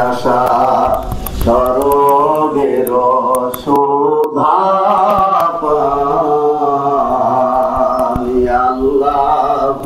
আশা সরবের শোভা পাই আল্লাহ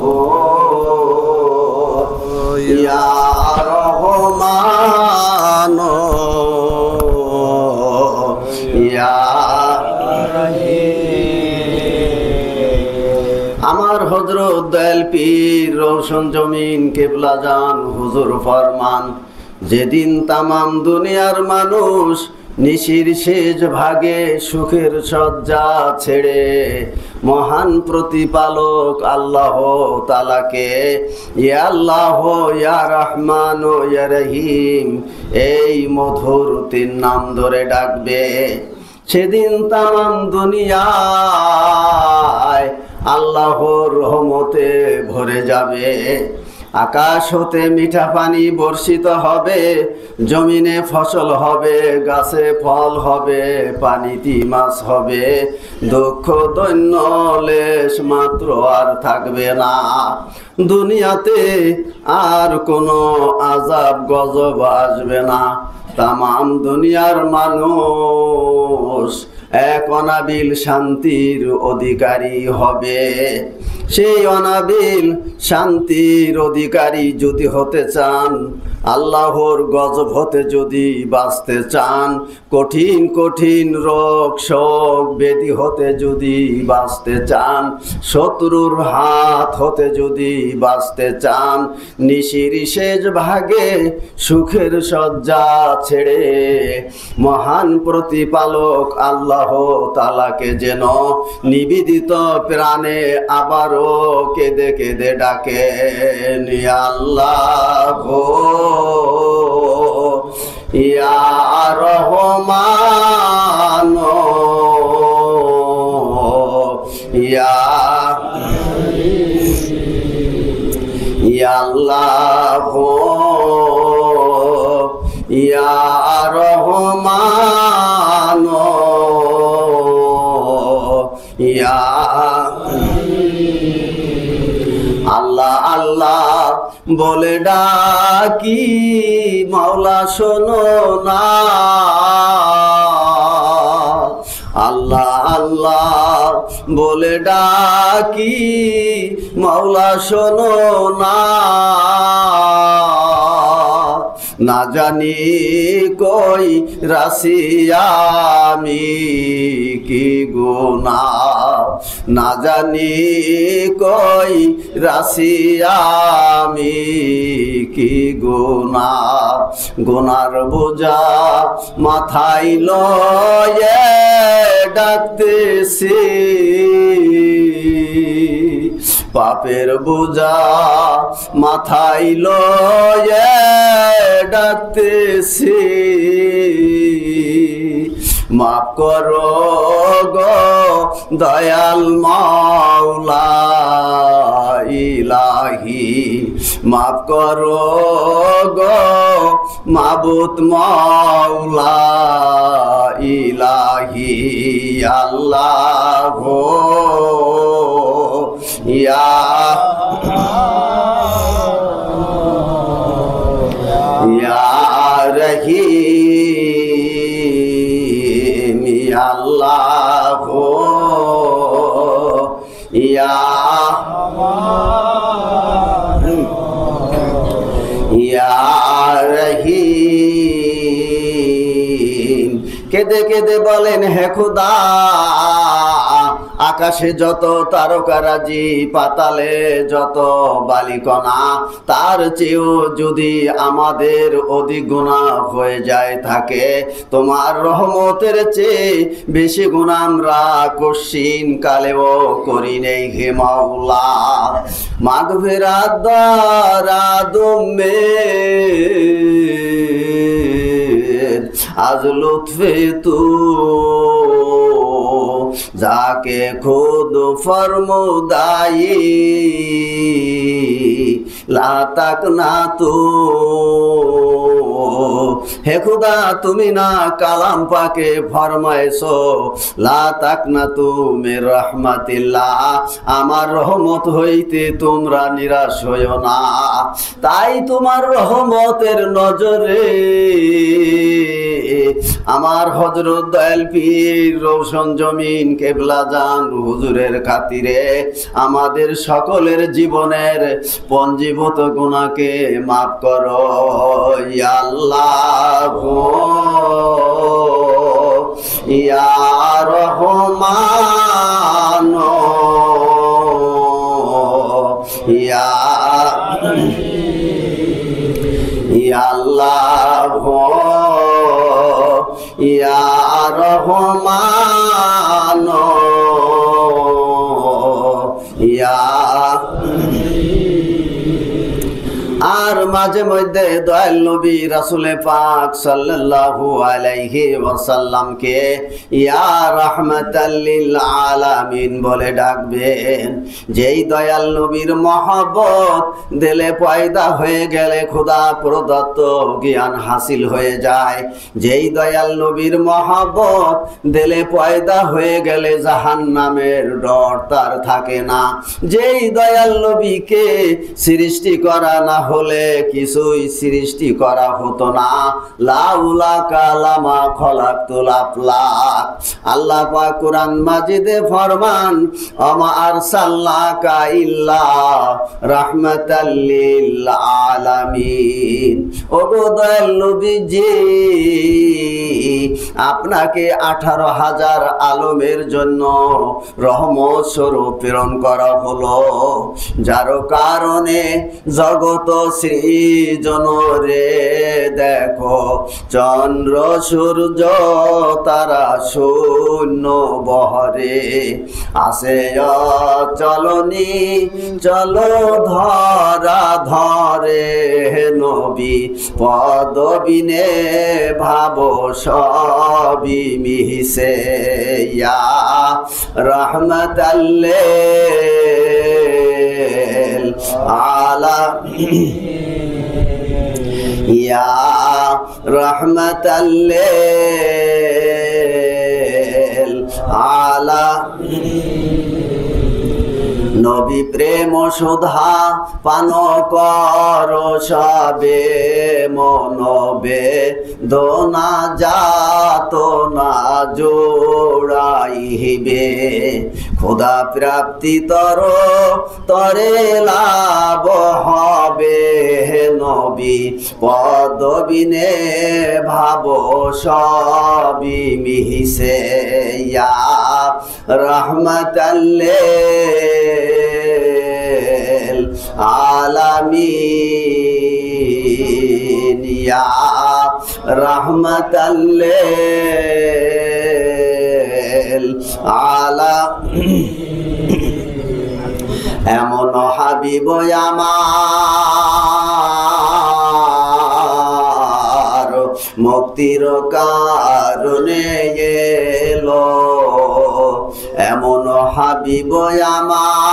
গো ইয়া রহমান ইয়া আমার হযরত দয়াল পীর রওশন জমিন কেবলা জান হুজুর ফরমান, যেদিন তামাম দুনিয়ার মানুষ নিশির শেষ ভাগে সুখের শয্যা ছেড়ে মহান প্রতিপালক আল্লাহ তাআলাকে ইয়া আল্লাহ ইয়া রহমান ইয়া রহিম এই মধুর তিন নাম ধরে ডাকবে, সেদিন তামাম দুনিয়ায় আল্লাহর রহমতে ভরে যাবে। আকাশ হতে মিঠা পানি বর্ষিত হবে, জমিনে ফসল হবে, গাছে ফল হবে, পানিতে মাছ হবে, দুঃখ দৈন্য লেশ মাত্র আর থাকবে না। দুনিয়াতে আর কোনো আযাব গজব আসবে না। তামাম দুনিয়ার মানুষ এক অনাবিল শান্তির অধিকারী হবে। সেই অনাবিল শান্তির অধিকারী যদি হতে চান, আল্লাহর গজব হতে যদি বাঁচতে চান, কঠিন কঠিন রোগ শোক ব্যাধি হতে যদি বাঁচতে চান, শত্রুর হাত হতে যদি বাঁচতে চান, নিশির শেষ ভাগে সুখের শয্যা ছেড়ে মহান প্রতিপালক আল্লাহ তাআলাকে যেন নিবেদিত প্রাণে আবারও কেঁদে কেঁদে ডাকেন ইয়া আল্লাহ গো ইয়া রহমান ইয়া আল্লাহ গো ইয়া রহমান ইয়া আল্লাহ আল্লাহ বলে ডাকি মাওলা শোনো না, আল্লাহ আল্লাহ বলে ডাকি মাওলা শোনো না, না জানি কই রাশি আমি কি গুনাহ, না জানি কই রাশি আমি কি গুনাহ, গুনার বোঝা মাথায় লয়ে ডাকতেছি, পাপের বোঝা মাথায় লয়ে ডাকতেছি, মাফ করো গো দয়াল মাওলা ইলাহি, মাফ করো গো মাবুদ মাওলা ইলাহি আল্লাহ গো ইয়া রহিম ইয়া আল্লাহ গো ইয়া রহিম কেঁদে কেঁদে বলেন হে খোদা, আকাশে যত তারকারাজি, পাতালে যত বালিকণা, তার চেয়েও যদি আমাদের অধিক গুনাহ হয়ে যায় থাকে, তোমার রহমতের চেয়ে বেশি গুনাহ আমরা কশিন কালেও করি নেই হে মাওলা। মাগফিরাত দ্বারা দুমে আজ লুৎফে তু যাকে খুদ ফরমুদাই লা তাক না তু হে খুদা তুমি না কালাম পাকে ফরমাইছো লা তাকনাতু মির রাহমাতিল্লাহ, আমার রহমত হইতে তোমরা নিরাশ হইও না। তাই তোমার রহমতের নজরে আমার হযরত দয়াল পীর রওশন জমিন কেবলা জান হুজুরের খাতিরে আমাদের সকলের জীবনের পঞ্জীভূত গুনাহকে মাফ করো ইয়া আল্লাহ ইয়া রহমান ইয়া আল্লাহ ইয়া রহমান ইয়া। আর মাঝে মধ্যে দয়াল নবী রাসূলে পাক সাল্লাল্লাহু আলাইহি ওয়াসাল্লামকে ইয়া রাহমাতাল লিল আলামিন বলে ডাকবেন। যেই দয়াল নবীর মহব্বত দিলে পয়দা হয়ে গেলে খোদা প্রদত্ত জ্ঞান হাসিল হয়ে যায়। যেই দয়াল নবীর মহব্বত দিলে পয়দা হয়ে গেলে জাহান্নামের ডর তার থাকে না। যেই দয়াল নবীকে সৃষ্টি করা না হলে কিছুই সৃষ্টি করা হতো না। লাউলা কালামা খলাকতুল আফলাক। আল্লাহ পাক কুরআন মাজিদে ফরমান আমা আরসালনাকা ইল্লা রাহমাতাল লিল আলামিন। ওগো দয়াল নবীজি আপনাকে 18,000 আলমের জন্য রহমত স্বরূপ প্রেরণ করা হলো, যার কারণে জগত সৃজন রে দেখো চন্দ্র সূর্য তারা শূন্য বহরে আসে চলনি চলো ধরা ধরে নবী পদবিনে ভাবো সবই মিশে ইয়া রাহমাতাল লিল আলামিন ইয়া রাহমাতাল লিল আলামিন। নবী প্রেম সুধা পান কর সবে মনবে দোনা যাত না জোড়াইবে খোদা প্রাপ্তি তরে লাভ হবে নবী পদবিনে ভাবো সবই মিশে ইয়া রাহমাতাল লিল আলামিন ইয়া রাহমাতাল লিল আলামিন। এমন হাবিব আমার মুক্তির কারণে এলো, এমন হাবিব আমার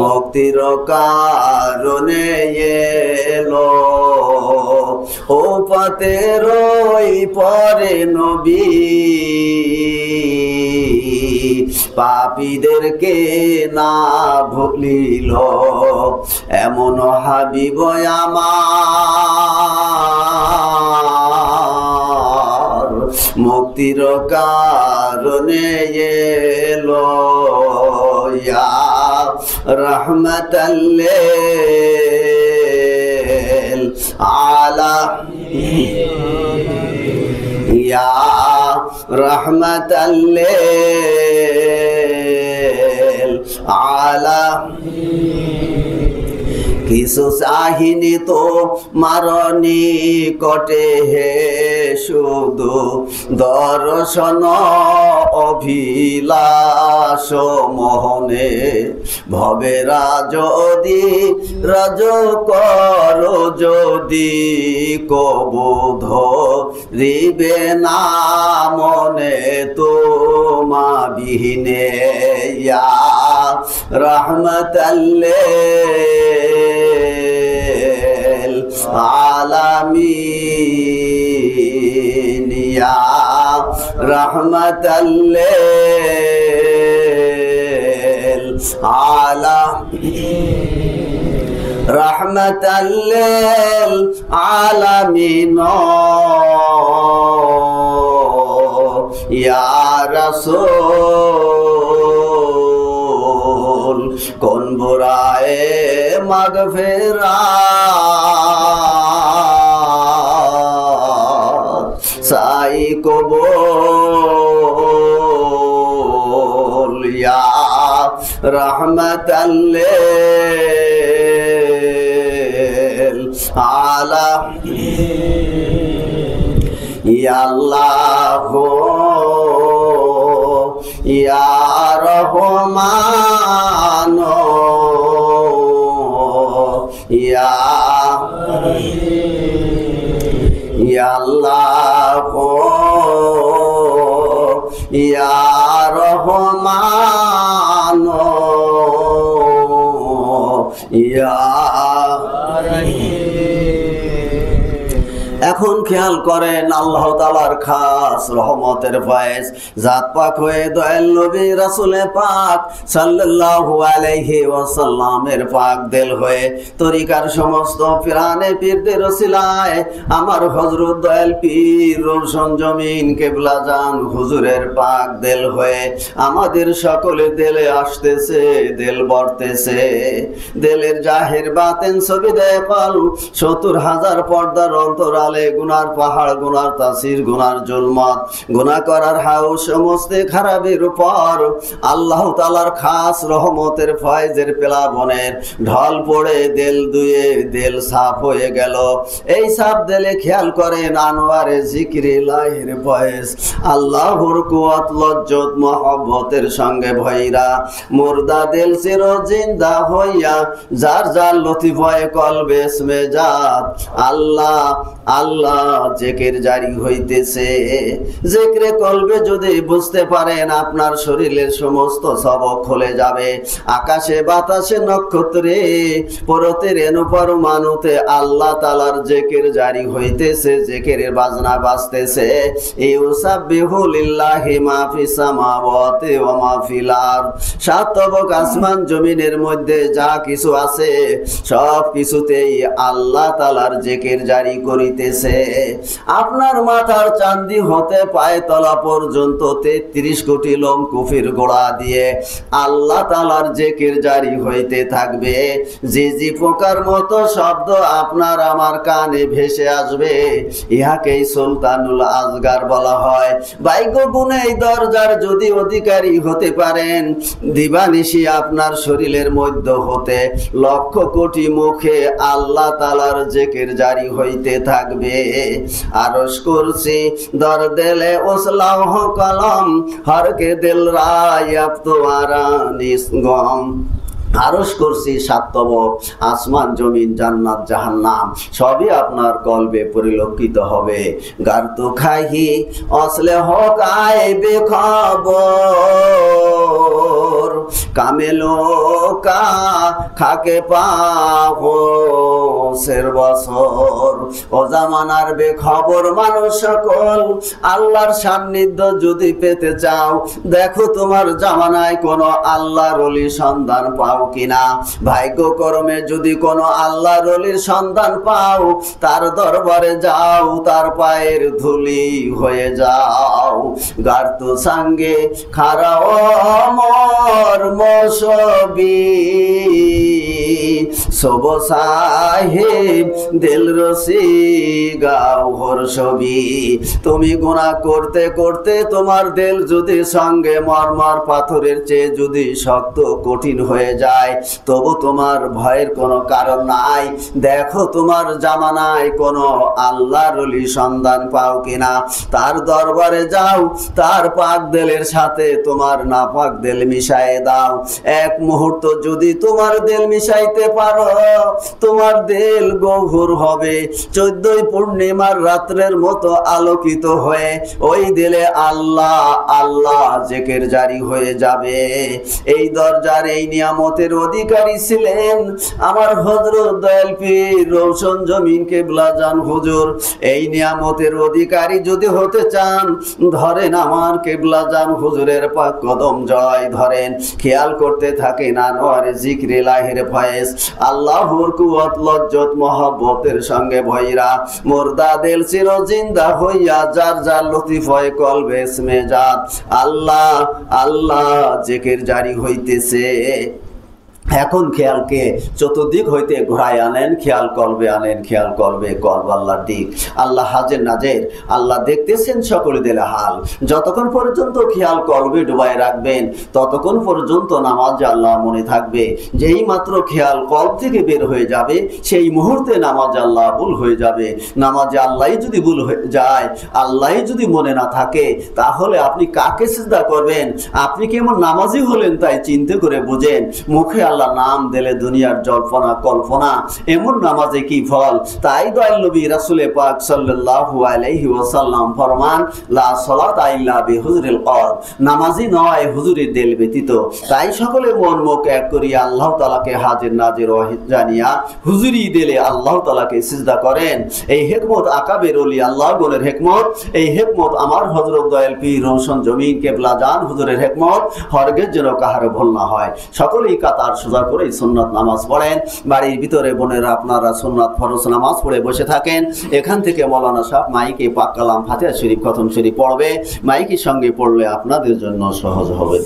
মুক্তির কারণে এলো। ও পথের পরে নবী পাপীদেরকে না ভুলিল, এমন হাবিব আমার মুক্তির কারণে এলো ইয়া রাহমাতাল লিল আলামিন ইয়া রাহমাতাল লিল আলামিন। কিছু চাহিনি তো মারনি কটে হে শুধু দর্শন অভিলাষ মোহনে ভবেরা যদি রাজ কর যদি কবোধ রিবে না মনে তোমা বিহীনে ইয়া রাহমাতাল লিল আলামিন ইয়া রাহমাতাল লিল আলামিন রাহমাতাল লিল আলামিন ইয়া রাসূল কোন বুরায়ে মাগফিরাত সাই কবুল ইয়া রাহমাতাল লিল আলামিন ইয়া আল্লাহ ইয়া রহমান ইয়া আল্লাহ ইয়া রহমান ইয়া এখন খেয়াল করেন আল্লাহ তাআলার খাস রহমতের ফয়েজ জাত পাক হয়ে দয়াল নবী রাসূল পাক সাল্লাল্লাহু আলাইহি ওয়াসাল্লামের পাক দিল হয়ে তরিকার সমস্ত পিরানে পীরদের ওসিলায় আমার হযরত দয়াল পীর রওশন জমিন কিবলা জান হুজুরের পাক দিল হয়ে আমাদের সকলের দিলে আসতেছে দিল বর্তেছে দিলের জাহির বাতিন ছবি দেখাল ৭০,০০০ পর্দার অন্তরালে গুনার পাহাড় গুনার তাসির গুনার জুলমত গুনাহ করার হাউস সমস্ত খারাপের উপর আল্লাহ তাআলার খাস রহমতের ফয়েজের প্লাবনের ঢল পড়ে দিল দুয়ে দিল সাফ হয়ে গেল এই সাফ দিলে খেয়াল করেন আনোয়ারে জিকিরে লাহির ফয়েজ আল্লাহর কুওয়াত লজ্জত মহব্বতের সঙ্গে ভৈরা মুর্দা দিল চির জিন্দা হইয়া যার যার লতিফয়ে কলবে ইসমে জাত আল্লাহ আল্লাহ জিকির জারি হইতেছে জিকরে কলবে যদি বুঝতে পারেন আপনার শরীরের সমস্ত সবক খুলে যাবে আকাশে বাতাসে নক্ষত্রে পরতের অনুপরমাণুতে আল্লাহ তাআলার জিকির জারি হইতেছে জিকিরের বাজনা বাজতেছে ইউসাব্বিহু লিল্লাহি মা ফিস সামাওয়াতি ওয়া মা ফিল আরদ সাত তবক আসমান জমিনের মধ্যে যা কিছু আছে সব কিছুতেই আল্লাহ তাআলার জিকির জারি করিতেছে আপনার মাথার চাঁদি হতে পায়ে তলা পর্যন্ত ৩৩ কোটি লোম কুফির গোড়া দিয়ে আল্লাহ তাআলার জিকির জারি হইতে থাকবে জি পোকার মতো শব্দ আপনার আমার কানে ভেসে আসবে ইহাকেই সুলতানুল আজগার বলা হয় ভাগ্য গুণে এই দরজার যদি অধিকারী হতে পারেন দিবানিশি আপনার শরীরের মধ্য হতে লক্ষ কোটি মুখে আল্লাহ তাআলার জিকির জারি হইতে থাকবে আরশ কুরসি দর দিলে উসলাহ কলম হর কে দিল রায় আব তোমারা নিসগম আরশ কুরসি সাত তবক আসমান জমিন জান্নাত জাহান্নাম সবই আপনার কলবে পরিলক্ষিত হবে গার্ত খাহি আসলে হক আইবে খবর কামেলো কা খাকে পাহো সের বছর ও জামানার বেখবর মানুষ সকল আল্লাহর সান্নিধ্য যদি পেতে চাও দেখো তোমার জামানায় কোনো আল্লাহর ওলি সন্ধান পাও কিনা ভাগ্য কর্মে যদি কোনো আল্লাহর ওলির সন্ধান পাও তার দরবারে যাও তার পায়ের ধুলি হয়ে যাও গার্ত সঙ্গে খারাও মর মসবি সব সাহেব দিল রসি গাও হর ছবি তুমি গুনাহ করতে করতে তোমার দিল যদি সঙ্গে মরমর পাথরের চেয়ে যদি শক্ত কঠিন হয়ে যায় তবু তোমার ভয়ের কোনো কারণ নাই দেখো তোমার জামানায় কোনো আল্লাহর ওলি সন্ধান পাও কিনা তার দরবারে যাও তার পাক দিলের সাথে তোমার নাপাক দিল মিশায়ে দাও এক মুহূর্ত যদি তোমার দিল মিশাইতে দিতে পারো তোমার দিল গভীর হবে 14 পূর্ণিমার রাত্রের মতো আলোকিত হয়ে ওই দিলে আল্লাহ আল্লাহ জিকির জারি হয়ে যাবে। এই দরজার এই নিয়ামতের অধিকারী ছিলেন আমার হযরত দয়াল পীর রওশন জমিন কেবলা জান হুজুর। এই নিয়ামতের অধিকারী যদি হতে চান ধরেন আমার কেবলা জান হুজুরের পাক কদম জয় ধরেন, খেয়াল করতে থাকেন আনোয়ারে জিকরে লাহির ফয়েজ আল্লাহর কুওয়াত লজ্জত মহব্বতের সঙ্গে ভৈরা মুর্দা দিল চির জিন্দা হইয়া যার যার লতিফ হয় কলবে ইসমে জাত আল্লাহ আল্লাহ জিকির জারি হইতেছে। এখন খেয়ালকে চতুর্দিক হইতে ঘোরায় আনেন, খেয়াল করবে আনেন, খেয়াল করবে কলব আল্লাহর দিক। আল্লাহ হাজের নাজের, আল্লাহ দেখতেছেন সকলে দিলে হাল। যতক্ষণ পর্যন্ত খেয়াল করবে ডুবাই রাখবেন ততক্ষণ পর্যন্ত নামাজ আল্লাহ মনে থাকবে। যেই মাত্র খেয়াল কলব থেকে বের হয়ে যাবে সেই মুহূর্তে নামাজ আল্লাহ ভুল হয়ে যাবে। নামাজে আল্লাহ যদি ভুল হয়ে যায়, আল্লাহ যদি মনে না থাকে, তাহলে আপনি কাকে সিজদা করবেন? আপনি কেমন নামাজি হলেন তাই চিন্তা করে বুঝেন। মুখে আল্লাহ নাম দিলে দুনিয়ার জল্পনা কল্পনা, এমন নামাজে কি ফল? তাই দয়াল নবী রাসূল পাক সাল্লাল্লাহু আলাইহি ওয়াসাল্লাম ফরমান লা সালাতা ইল্লা বিহুজুরিল কলব, নামাজি নয় হুজুরের দিল ব্যতীত। তাই সকলে মন মুখ এক করিয়া আল্লাহ তাআলাকে হাজির নাজির জানিয়া হুজুরি দিলে আল্লাহ তাআলাকে সিজদা করেন। এই হিকমত আকাবের ওলি আল্লাহ গুণের হিকমত, এই হিকমত আমার হযরত দয়াল পীর রওশন জমিন কেবলা জান হুজুরের হিকমত হরগেজ যেন কাহারও ভুল না হয়। সকলেই কাতার সোজা করে সুন্নাত নামাজ পড়েন। বাড়ির ভিতরে বোনেরা আপনারা সুন্নাত ফরজ নামাজ পড়ে বসে থাকেন। এখান থেকে মৌলানা সাহেব মাইকে পাক কালাম ফাতিহা শরীফ খতম শরীফ পড়বে। মাইকের সঙ্গে পড়লে আপনাদের জন্য সহজ হবে।